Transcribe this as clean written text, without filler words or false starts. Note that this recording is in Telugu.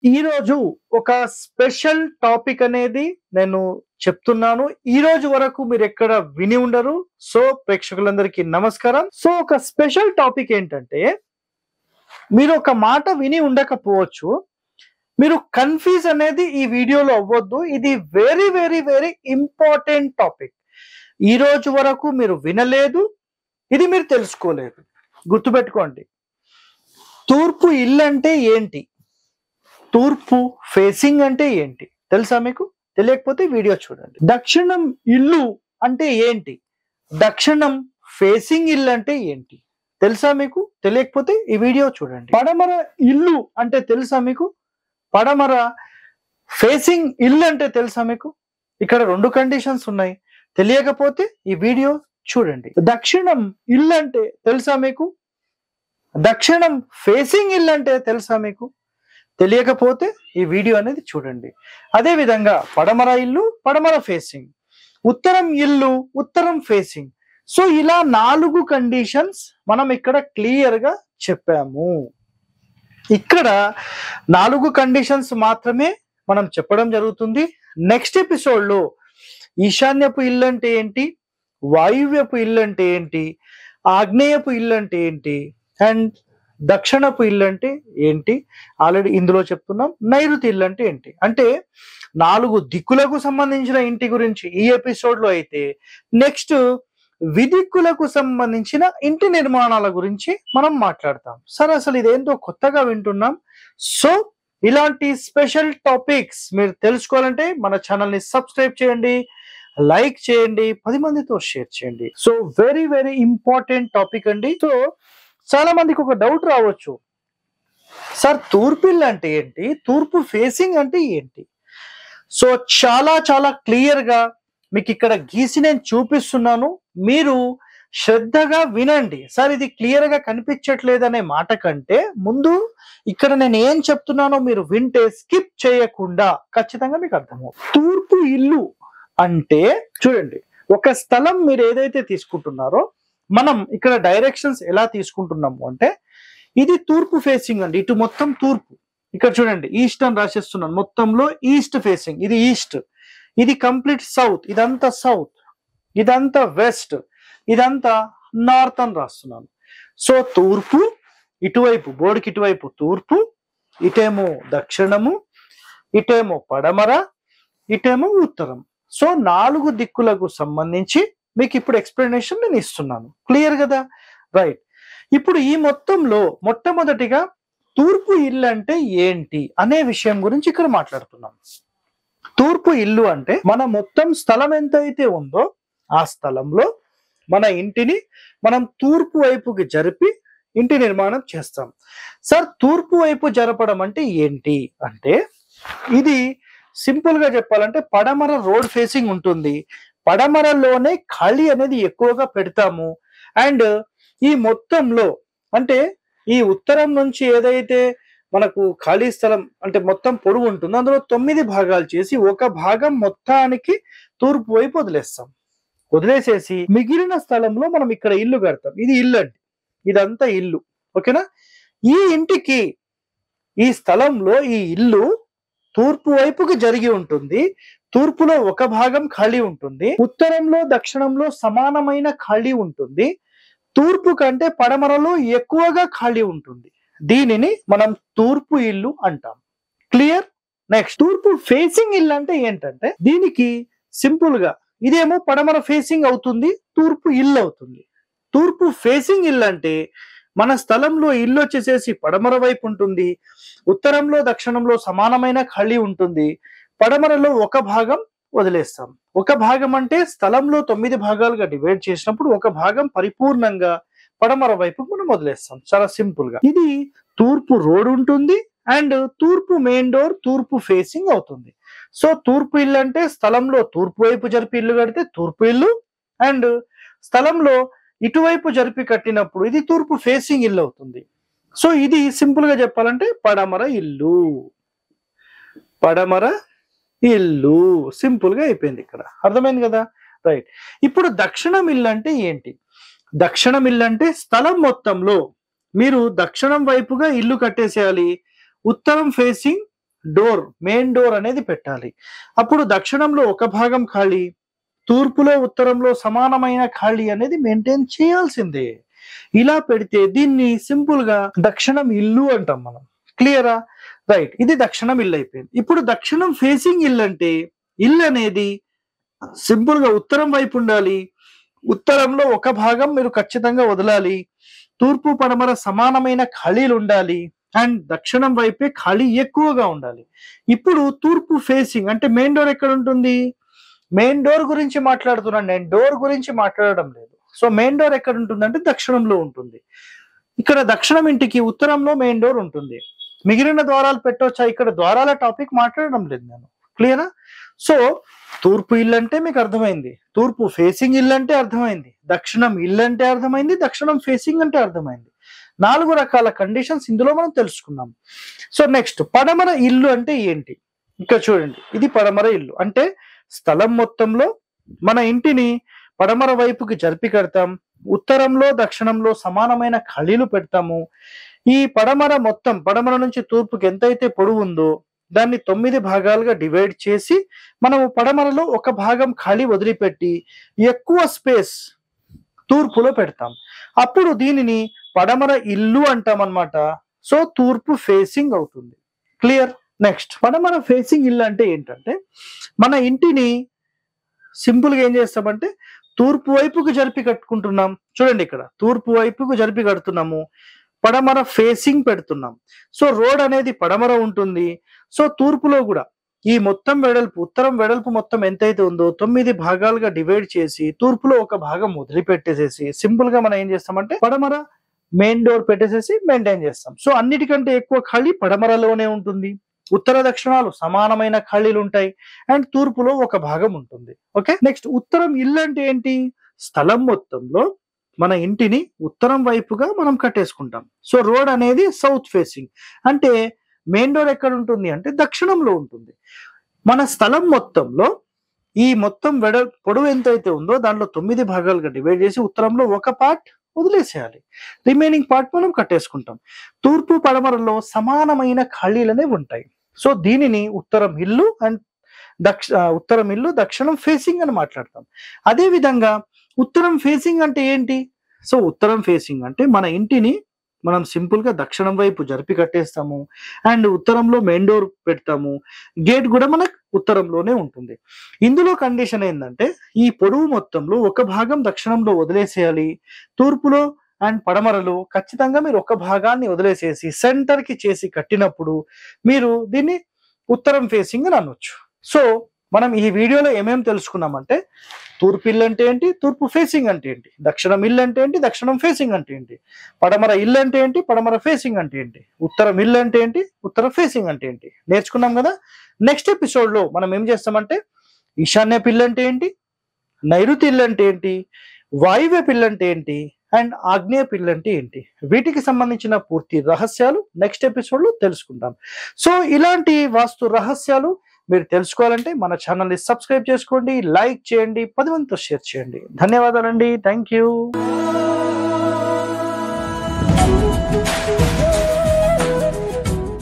ఈరోజు ఒక స్పెషల్ టాపిక్ అనేది నేను చెప్తున్నాను. ఈ రోజు వరకు మీరు ఎక్కడ విని ఉండరు. సో ప్రేక్షకులందరికీ నమస్కారం. సో ఒక స్పెషల్ టాపిక్ ఏంటంటే, మీరు ఒక మాట విని ఉండకపోవచ్చు. మీరు కన్ఫ్యూజ్ అనేది ఈ వీడియోలో అవ్వద్దు. ఇది very very very important topic. ఈ రోజు వరకు మీరు వినలేదు, ఇది మీరు తెలుసుకోలేదు. గుర్తుపెట్టుకోండి. తూర్పు ఇల్లు అంటే ఏంటి? తూర్పు ఫేసింగ్ అంటే ఏంటి తెలుసా మీకు? తెలియకపోతే వీడియో చూడండి. దక్షిణం ఇల్లు అంటే ఏంటి? దక్షిణం ఫేసింగ్ ఇల్లు అంటే ఏంటి తెలుసా మీకు? తెలియకపోతే ఈ వీడియో చూడండి. పడమర ఇల్లు అంటే తెలుసా మీకు? పడమర ఫేసింగ్ ఇల్లు అంటే తెలుసా మీకు? ఇక్కడ రెండు కండిషన్స్ ఉన్నాయి. తెలియకపోతే ఈ వీడియో చూడండి. దక్షిణం ఇల్లు అంటే తెలుసా మీకు? దక్షిణం ఫేసింగ్ ఇల్లు అంటే తెలుసా మీకు? తెలియకపోతే ఈ వీడియో అనేది చూడండి. అదే విధంగా పడమర ఇల్లు, పడమర ఫేసింగ్, ఉత్తరం ఇల్లు, ఉత్తరం ఫేసింగ్. సో ఇలా 4 కండిషన్స్ మనం ఇక్కడ క్లియర్ గా చెప్పాము. ఇక్కడ 4 కండిషన్స్ మాత్రమే మనం చెప్పడం జరుగుతుంది. నెక్స్ట్ ఎపిసోడ్ లో ఈశాన్యపు ఇల్లు అంటే ఏంటి, వాయువ్యపు ఇల్లు అంటే ఏంటి, ఆగ్నేయపు ఇల్లు అంటే ఏంటి, అండ్ దక్షిణపు ఇల్లు అంటే ఏంటి ఆల్రెడీ ఇందులో చెప్తున్నాం. నైరుతి ఇల్లు అంటే ఏంటి, అంటే 4 దిక్కులకు సంబంధించిన ఇంటి గురించి ఈ ఎపిసోడ్ లో అయితే, నెక్స్ట్ విదిక్కులకు సంబంధించిన ఇంటి నిర్మాణాల గురించి మనం మాట్లాడతాం. సరే, అసలు ఇదేంటో కొత్తగా వింటున్నాం. సో ఇలాంటి స్పెషల్ టాపిక్స్ మీరు తెలుసుకోవాలంటే మన ఛానల్ ని సబ్స్క్రైబ్ చేయండి, లైక్ చేయండి, 10 మందితో షేర్ చేయండి. So very very important topic అండి. సో చాలా మందికి ఒక డౌట్ రావచ్చు, సార్ తూర్పు ఇల్లు అంటే ఏంటి, తూర్పు ఫేసింగ్ అంటే ఏంటి? సో చాలా చాలా క్లియర్ గా మీకు ఇక్కడ గీసి నేను చూపిస్తున్నాను. మీరు శ్రద్ధగా వినండి. సార్ ఇది క్లియర్ గా కనిపించట్లేదనే మాట కంటే ముందు ఇక్కడ నేను ఏం చెప్తున్నానో మీరు వింటే స్కిప్ చేయకుండా ఖచ్చితంగా మీకు అర్థమవుతుంది. తూర్పు ఇల్లు అంటే చూడండి, ఒక స్థలం మీరు ఏదైతే తీసుకుంటున్నారో, మనం ఇక్కడ డైరెక్షన్స్ ఎలా తీసుకుంటున్నాము అంటే, ఇది తూర్పు ఫేసింగ్ అండి. ఇటు మొత్తం తూర్పు. ఇక్కడ చూడండి, ఈస్ట్ అని రాసేస్తున్నాను. మొత్తంలో ఈస్ట్ ఫేసింగ్, ఇది ఈస్ట్, ఇది కంప్లీట్ సౌత్, ఇదంతా సౌత్, ఇదంతా వెస్ట్, ఇదంతా నార్త్ అని రాస్తున్నాను. సో తూర్పు ఇటువైపు, బోర్డుకి ఇటువైపు తూర్పు, ఇటేమో దక్షిణము, ఇటేమో పడమర, ఇటేమో ఉత్తరం. సో 4 దిక్కులకు సంబంధించి మీకు ఇప్పుడు ఎక్స్ప్లెనేషన్ నేను ఇస్తున్నాను. క్లియర్ కదా? రైట్. ఇప్పుడు ఈ మొత్తంలో మొట్టమొదటిగా తూర్పు ఇల్లు అంటే ఏంటి అనే విషయం గురించి ఇక్కడ మాట్లాడుతున్నాం. తూర్పు ఇల్లు అంటే మన మొత్తం స్థలం ఎంతైతే ఉందో ఆ స్థలంలో మన ఇంటిని మనం తూర్పు వైపుకి జరిపి ఇంటి నిర్మాణం చేస్తాం. సార్ తూర్పు వైపు జరపడం అంటే ఏంటి అంటే, ఇది సింపుల్ గా చెప్పాలంటే పడమర రోడ్ ఫేసింగ్ ఉంటుంది. పడమరలోనే ఖాళీ అనేది ఎక్కువగా పెడతాము. అండ్ ఈ మొత్తంలో అంటే ఈ ఉత్తరం నుంచి ఏదైతే మనకు ఖాళీ స్థలం అంటే మొత్తం పొడవు ఉంటుందో అందులో 9 భాగాలు చేసి ఒక భాగం మొత్తానికి తూర్పు వైపు వదిలేస్తాం. వదిలేసేసి మిగిలిన స్థలంలో మనం ఇక్కడ ఇల్లు కడతాం. ఇది ఇల్లు అండి, ఇదంతా ఇల్లు. ఓకేనా? ఈ ఇంటికి, ఈ స్థలంలో ఈ ఇల్లు తూర్పు వైపుకి జరిగి ఉంటుంది. తూర్పులో ఒక భాగం ఖాళీ ఉంటుంది, ఉత్తరంలో దక్షిణంలో సమానమైన ఖాళీ ఉంటుంది, తూర్పు కంటే పడమరలో ఎక్కువగా ఖాళీ ఉంటుంది. దీనిని మనం తూర్పు ఇల్లు అంటాం. క్లియర్? నెక్స్ట్ తూర్పు ఫేసింగ్ ఇల్లు అంటే ఏంటంటే, దీనికి సింపుల్ గా ఇదేమో పడమర ఫేసింగ్ అవుతుంది, తూర్పు ఇల్లు అవుతుంది. తూర్పు ఫేసింగ్ ఇల్లు అంటే మన స్థలంలో ఇల్లు వచ్చేసేసి పడమర వైపు ఉంటుంది, ఉత్తరంలో దక్షిణంలో సమానమైన ఖాళీ ఉంటుంది, పడమరలో ఒక భాగం వదిలేస్తాం. ఒక భాగం అంటే స్థలంలో 9 భాగాలుగా డివైడ్ చేసినప్పుడు ఒక భాగం పరిపూర్ణంగా పడమర వైపు మనం వదిలేస్తాం. చాలా సింపుల్ గా ఇది తూర్పు రోడ్ ఉంటుంది అండ్ తూర్పు మెయిన్ డోర్ తూర్పు ఫేసింగ్ అవుతుంది. సో తూర్పు ఇల్లు అంటే స్థలంలో తూర్పు వైపు జరిపి ఇల్లు కడితే తూర్పు ఇల్లు, అండ్ స్థలంలో ఇటువైపు జరిపి కట్టినప్పుడు ఇది తూర్పు ఫేసింగ్ ఇల్లు అవుతుంది. సో ఇది సింపుల్ గా చెప్పాలంటే పడమర ఇల్లు, పడమర ఇల్లు సింపుల్ గా అయిపోయింది. ఇక్కడ అర్థమైంది కదా? రైట్. ఇప్పుడు దక్షిణం ఇల్లు అంటే ఏంటి? దక్షిణం ఇల్లు అంటే స్థలం మొత్తంలో మీరు దక్షిణం వైపుగా ఇల్లు కట్టేసేయాలి. ఉత్తరం ఫేసింగ్ డోర్, మెయిన్ డోర్ అనేది పెట్టాలి. అప్పుడు దక్షిణంలో ఒక భాగం ఖాళీ, తూర్పులో ఉత్తరంలో సమానమైన ఖాళీ అనేది మెయింటైన్ చేయాల్సిందే. ఇలా పెడితే దీన్ని సింపుల్ గా దక్షిణం ఇల్లు అంటాం మనం. క్లియరా? రైట్. ఇది దక్షిణం ఇల్లు అయిపోయింది. ఇప్పుడు దక్షిణం ఫేసింగ్ ఇల్లు అంటే ఇల్లు అనేది సింపుల్ గా ఉత్తరం వైపు ఉండాలి. ఉత్తరంలో ఒక భాగం మీరు ఖచ్చితంగా వదలాలి. తూర్పు పడమర సమానమైన ఖాళీలు ఉండాలి. అండ్ దక్షిణం వైపే ఖాళీ ఎక్కువగా ఉండాలి. ఇప్పుడు తూర్పు ఫేసింగ్ అంటే మెయిన్ డోర్ ఎక్కడ ఉంటుంది? మెయిన్ డోర్ గురించి మాట్లాడుతున్నాను నేను, డోర్ గురించి మాట్లాడడం లేదు. సో మెయిన్ డోర్ ఎక్కడ ఉంటుంది అంటే దక్షిణంలో ఉంటుంది. ఇక్కడ దక్షిణం ఇంటికి ఉత్తరంలో మెయిన్ డోర్ ఉంటుంది. మిగిలిన ద్వారాలు పెట్టవచ్చా? ఇక్కడ ద్వారాల టాపిక్ మాట్లాడడం లేదు నేను. క్లియరా? సో తూర్పు ఇల్లు అంటే మీకు అర్థమైంది, తూర్పు ఫేసింగ్ ఇల్లు అంటే అర్థమైంది, దక్షిణం ఇల్లు అంటే అర్థమైంది, దక్షిణం ఫేసింగ్ అంటే అర్థమైంది. 4 రకాల కండిషన్స్ ఇందులో మనం తెలుసుకున్నాం. సో నెక్స్ట్ పడమర ఇల్లు అంటే ఏంటి? ఇక్కడ చూడండి, ఇది పడమర ఇల్లు అంటే స్థలం మొత్తంలో మన ఇంటిని పడమర వైపుకి జరిపి కడతాం. ఉత్తరంలో దక్షిణంలో సమానమైన ఖాళీలు పెడతాము. ఈ పడమర మొత్తం, పడమర నుంచి తూర్పుకి ఎంతైతే పొడవు ఉందో దాన్ని 9 భాగాలుగా డివైడ్ చేసి మనము పడమరలో ఒక భాగం ఖాళీ వదిలిపెట్టి ఎక్కువ స్పేస్ తూర్పులో పెడతాం. అప్పుడు దీనిని పడమర ఇల్లు అంటాం అన్నమాట. సో తూర్పు ఫేసింగ్ అవుతుంది. క్లియర్? నెక్స్ట్ పడమర ఫేసింగ్ ఇల్లు అంటే ఏంటంటే మన ఇంటిని సింపుల్ గా ఏం చేస్తామంటే తూర్పు వైపుకు జరిపి కట్టుకుంటున్నాం. చూడండి, ఇక్కడ తూర్పు వైపుకు జరిపి కడుతున్నాము, పడమర ఫేసింగ్ పెడుతున్నాం. సో రోడ్ అనేది పడమర ఉంటుంది. సో తూర్పులో కూడా ఈ మొత్తం వెడల్పు, ఉత్తరం వెడల్పు మొత్తం ఎంతైతే ఉందో 9 భాగాలుగా డివైడ్ చేసి తూర్పులో ఒక భాగం వదిలిపెట్టేసేసి సింపుల్ గా మనం ఏం చేస్తామంటే పడమర మెయిన్ డోర్ పెట్టేసేసి మెయింటైన్ చేస్తాం. సో అన్నిటికంటే ఎక్కువ ఖాళీ పడమరలోనే ఉంటుంది. ఉత్తర దక్షిణాలు సమానమైన ఖాళీలు ఉంటాయి. అండ్ తూర్పులో ఒక భాగం ఉంటుంది. ఓకే, నెక్స్ట్ ఉత్తరం ఇల్లు అంటే ఏంటి? స్థలం మొత్తంలో మన ఇంటిని ఉత్తరం వైపుగా మనం కట్టేసుకుంటాం. సో రోడ్ అనేది సౌత్ ఫేసింగ్ అంటే మెయిన్ డోర్ ఎక్కడ ఉంటుంది అంటే దక్షిణంలో ఉంటుంది. మన స్థలం మొత్తంలో ఈ మొత్తం పొడవు ఎంతైతే ఉందో దాంట్లో 9 భాగాలుగా డివైడ్ చేసి ఉత్తరంలో ఒక పార్ట్ వదిలేసేయాలి, రిమైనింగ్ పార్ట్ మనం కట్టేసుకుంటాం. తూర్పు పడమరలో సమానమైన ఖాళీలనే ఉంటాయి. సో దీనిని ఉత్తరం ఇల్లు అండ్ ఉత్తరం ఇల్లు, దక్షిణం ఫేసింగ్ అని మాట్లాడతాం. అదే విధంగా ఉత్తరం ఫేసింగ్ అంటే ఏంటి? సో ఉత్తరం ఫేసింగ్ అంటే మన ఇంటిని మనం సింపుల్ గా దక్షిణం వైపు జరిపి కట్టేస్తాము. అండ్ ఉత్తరంలో మెయిన్ డోర్ పెడతాము. గేట్ కూడా మనకు ఉత్తరంలోనే ఉంటుంది. ఇందులో కండిషన్ ఏంటంటే ఈ పొడవు మొత్తంలో ఒక భాగం దక్షిణంలో వదిలేసేయాలి. తూర్పులో అండ్ పడమరలో ఖచ్చితంగా మీరు ఒక భాగాన్ని వదిలేసేసి సెంటర్ కి చేసి కట్టినప్పుడు మీరు దీన్ని ఉత్తరం ఫేసింగ్ అని అనొచ్చు. సో మనం ఈ వీడియోలో ఏమేమి తెలుసుకున్నామంటే తూర్పు ఇల్లు అంటే ఏంటి, తూర్పు ఫేసింగ్ అంటే ఏంటి, దక్షిణం ఇల్లు అంటే ఏంటి, దక్షిణం ఫేసింగ్ అంటే ఏంటి, పడమర ఇల్లు అంటే ఏంటి, పడమర ఫేసింగ్ అంటే ఏంటి, ఉత్తరం ఇల్లు అంటే ఏంటి, ఉత్తర ఫేసింగ్ అంటే ఏంటి నేర్చుకున్నాం కదా. నెక్స్ట్ ఎపిసోడ్ లో మనం ఏం చేస్తామంటే ఈశాన్య ఇల్లు అంటే ఏంటి, నైరుతి ఇల్లు అంటే ఏంటి, వాయువ్య ఇల్లు అంటే ఏంటి, అండ్ ఆగ్నేయ ఇల్లు అంటే ఏంటి, వీటికి సంబంధించిన పూర్తి రహస్యాలు నెక్స్ట్ ఎపిసోడ్ లో తెలుసుకుంటాం. సో ఇలాంటి వాస్తు రహస్యాలు మీరు తెలుసుకోవాలంటే మన ఛానల్ని సబ్స్క్రైబ్ చేసుకోండి, లైక్ చేయండి, 10 మందితో షేర్ చేయండి. ధన్యవాదాలండి. Thank you.